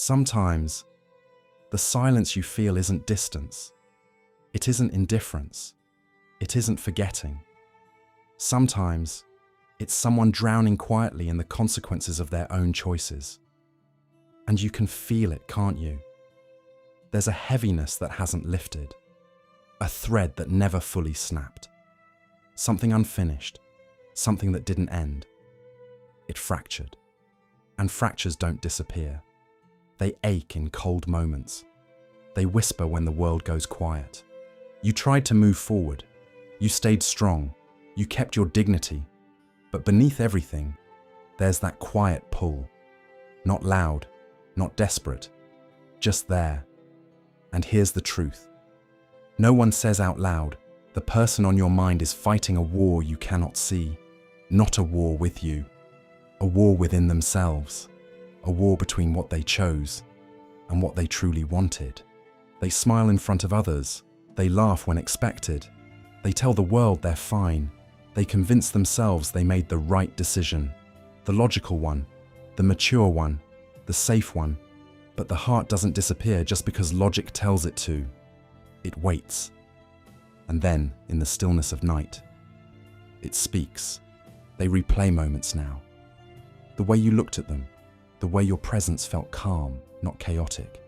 Sometimes, the silence you feel isn't distance. It isn't indifference. It isn't forgetting. Sometimes, it's someone drowning quietly in the consequences of their own choices. And you can feel it, can't you? There's a heaviness that hasn't lifted, a thread that never fully snapped. Something unfinished, something that didn't end. It fractured. And fractures don't disappear. They ache in cold moments. They whisper when the world goes quiet. You tried to move forward. You stayed strong. You kept your dignity. But beneath everything, there's that quiet pull. Not loud, not desperate, just there. And here's the truth. No one says out loud, the person on your mind is fighting a war you cannot see, not a war with you, a war within themselves, a war between what they chose and what they truly wanted. They smile in front of others, they laugh when expected, they tell the world they're fine, they convince themselves they made the right decision, the logical one, the mature one, the safe one, but the heart doesn't disappear just because logic tells it to. It waits. And then, in the stillness of night, it speaks. They replay moments now. The way you looked at them, the way your presence felt calm, not chaotic.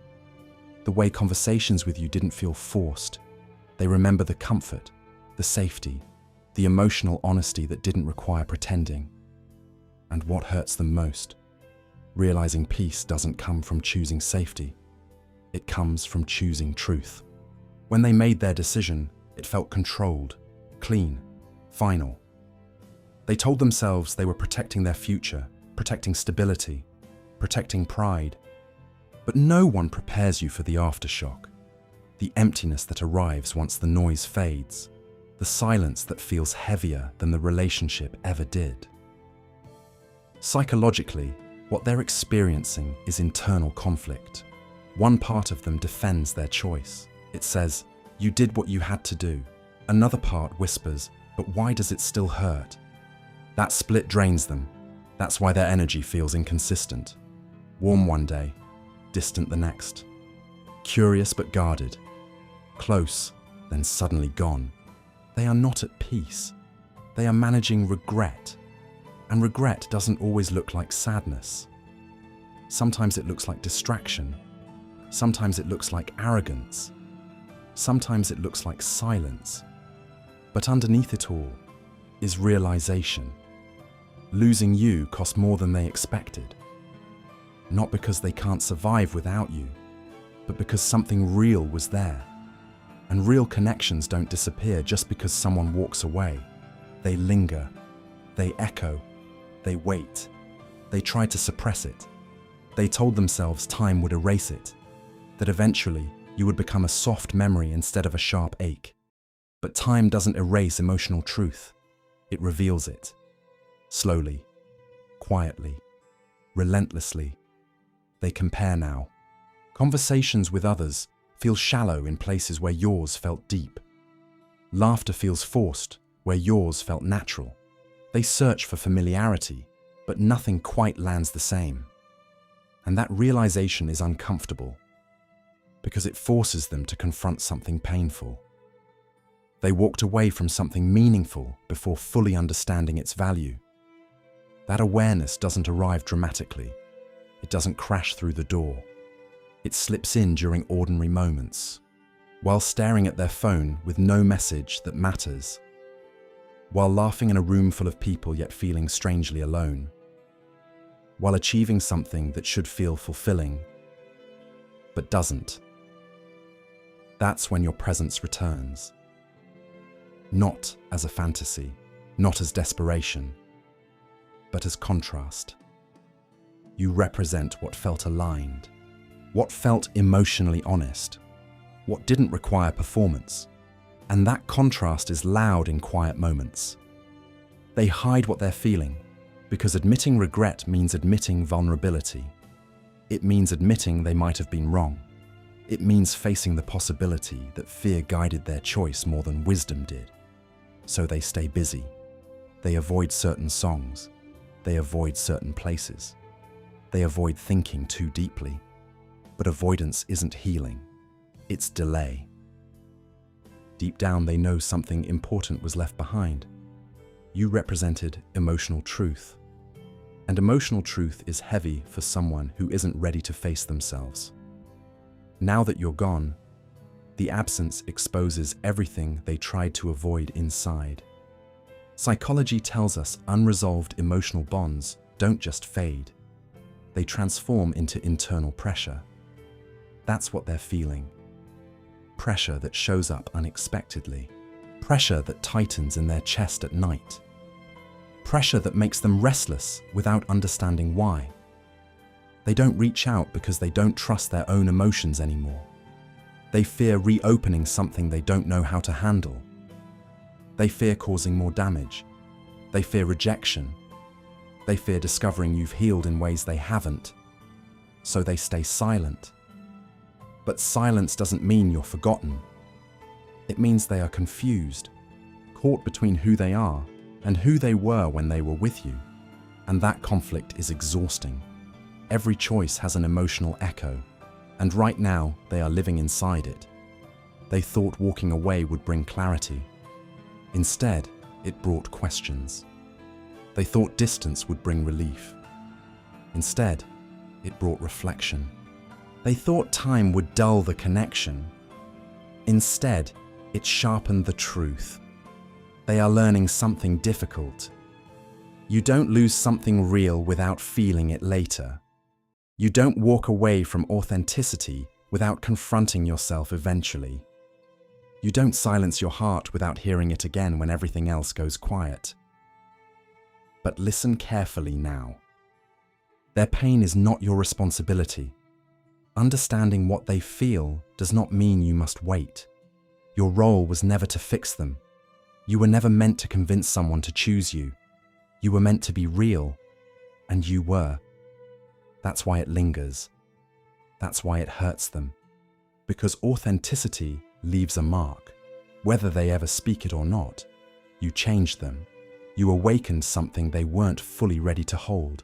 The way conversations with you didn't feel forced. They remember the comfort, the safety, the emotional honesty that didn't require pretending. And what hurts them most? Realizing peace doesn't come from choosing safety. It comes from choosing truth. When they made their decision, it felt controlled, clean, final. They told themselves they were protecting their future, protecting stability, protecting pride. But no one prepares you for the aftershock, the emptiness that arrives once the noise fades, the silence that feels heavier than the relationship ever did. Psychologically, what they're experiencing is internal conflict. One part of them defends their choice. It says, "You did what you had to do." Another part whispers, "But why does it still hurt?" That split drains them. That's why their energy feels inconsistent. Warm one day, distant the next. Curious but guarded. Close, then suddenly gone. They are not at peace. They are managing regret. And regret doesn't always look like sadness. Sometimes it looks like distraction. Sometimes it looks like arrogance. Sometimes it looks like silence. But underneath it all is realization. Losing you cost more than they expected. Not because they can't survive without you, but because something real was there. And real connections don't disappear just because someone walks away. They linger. They echo. They wait. They tried to suppress it. They told themselves time would erase it, that eventually you would become a soft memory instead of a sharp ache. But time doesn't erase emotional truth. It reveals it. Slowly, quietly, relentlessly. They compare now. Conversations with others feel shallow in places where yours felt deep. Laughter feels forced where yours felt natural. They search for familiarity, but nothing quite lands the same. And that realization is uncomfortable, because it forces them to confront something painful. They walked away from something meaningful before fully understanding its value. That awareness doesn't arrive dramatically. It doesn't crash through the door. It slips in during ordinary moments, while staring at their phone with no message that matters, while laughing in a room full of people yet feeling strangely alone, while achieving something that should feel fulfilling, but doesn't. That's when your presence returns. Not as a fantasy, not as desperation, but as contrast. You represent what felt aligned, what felt emotionally honest, what didn't require performance. And that contrast is loud in quiet moments. They hide what they're feeling, because admitting regret means admitting vulnerability. It means admitting they might have been wrong. It means facing the possibility that fear guided their choice more than wisdom did. So they stay busy. They avoid certain songs. They avoid certain places. They avoid thinking too deeply. But avoidance isn't healing. It's delay. Deep down, they know something important was left behind. You represented emotional truth. And emotional truth is heavy for someone who isn't ready to face themselves. Now that you're gone, the absence exposes everything they tried to avoid inside. Psychology tells us unresolved emotional bonds don't just fade. They transform into internal pressure. That's what they're feeling. Pressure that shows up unexpectedly. Pressure that tightens in their chest at night. Pressure that makes them restless without understanding why. They don't reach out because they don't trust their own emotions anymore. They fear reopening something they don't know how to handle. They fear causing more damage. They fear rejection. They fear discovering you've healed in ways they haven't. So they stay silent. But silence doesn't mean you're forgotten. It means they are confused, caught between who they are and who they were when they were with you. And that conflict is exhausting. Every choice has an emotional echo, and right now they are living inside it. They thought walking away would bring clarity. Instead, it brought questions. They thought distance would bring relief. Instead, it brought reflection. They thought time would dull the connection. Instead, it sharpened the truth. They are learning something difficult. You don't lose something real without feeling it later. You don't walk away from authenticity without confronting yourself eventually. You don't silence your heart without hearing it again when everything else goes quiet. But listen carefully now. Their pain is not your responsibility. Understanding what they feel does not mean you must wait. Your role was never to fix them. You were never meant to convince someone to choose you. You were meant to be real, and you were. That's why it lingers. That's why it hurts them. Because authenticity leaves a mark. Whether they ever speak it or not, you changed them. You awakened something they weren't fully ready to hold.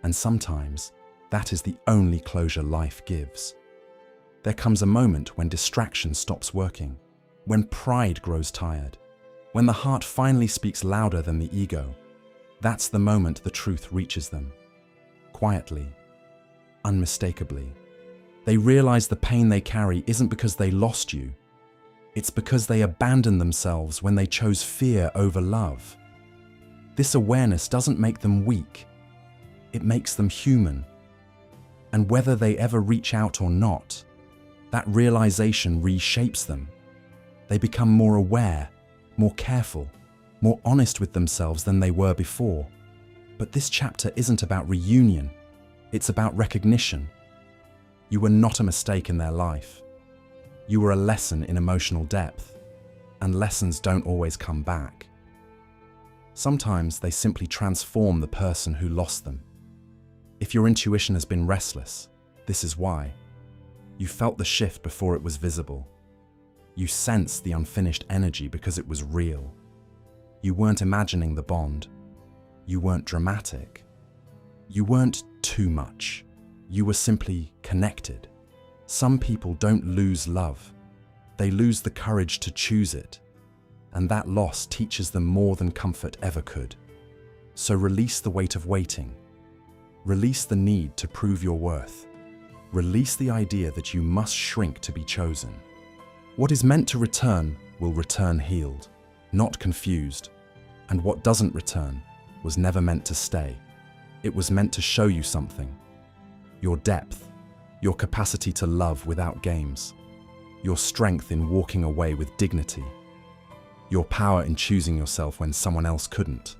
And sometimes, that is the only closure life gives. There comes a moment when distraction stops working, when pride grows tired, when the heart finally speaks louder than the ego. That's the moment the truth reaches them. Quietly, unmistakably. They realize the pain they carry isn't because they lost you. It's because they abandoned themselves when they chose fear over love. This awareness doesn't make them weak. It makes them human. And whether they ever reach out or not, that realization reshapes them. They become more aware, more careful, more honest with themselves than they were before. But this chapter isn't about reunion. It's about recognition. You were not a mistake in their life. You were a lesson in emotional depth, and lessons don't always come back. Sometimes they simply transform the person who lost them. If your intuition has been restless, this is why. You felt the shift before it was visible. You sensed the unfinished energy because it was real. You weren't imagining the bond. You weren't dramatic. You weren't too much. You were simply connected. Some people don't lose love. They lose the courage to choose it. And that loss teaches them more than comfort ever could. So release the weight of waiting. Release the need to prove your worth. Release the idea that you must shrink to be chosen. What is meant to return will return healed, not confused. And what doesn't return was never meant to stay. It was meant to show you something. Your depth, your capacity to love without games, your strength in walking away with dignity, your power in choosing yourself when someone else couldn't.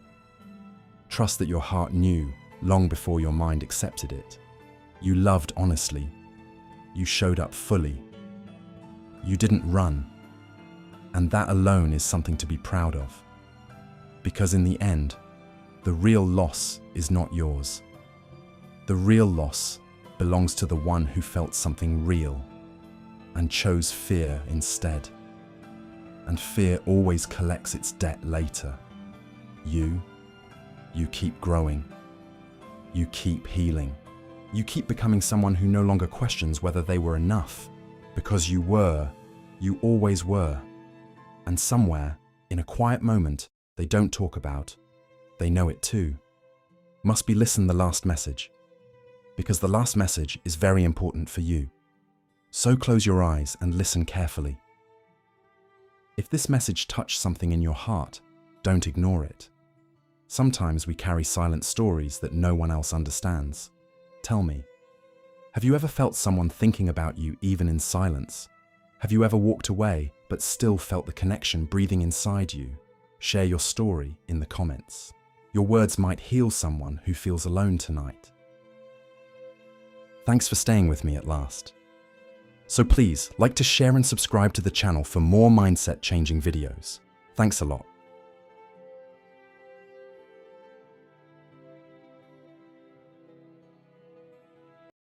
Trust that your heart knew long before your mind accepted it. You loved honestly. You showed up fully. You didn't run. And that alone is something to be proud of. Because in the end, the real loss is not yours. The real loss belongs to the one who felt something real and chose fear instead. And fear always collects its debt later. You keep growing. You keep healing. You keep becoming someone who no longer questions whether they were enough, because you always were. And somewhere, in a quiet moment they don't talk about, they know it too. Must be listen the last message, because the last message is very important for you. So close your eyes and listen carefully. If this message touched something in your heart, don't ignore it. Sometimes we carry silent stories that no one else understands. Tell me, have you ever felt someone thinking about you even in silence? Have you ever walked away but still felt the connection breathing inside you? Share your story in the comments. Your words might heal someone who feels alone tonight. Thanks for staying with me at last. So please, like to share and subscribe to the channel for more mindset changing videos. Thanks a lot.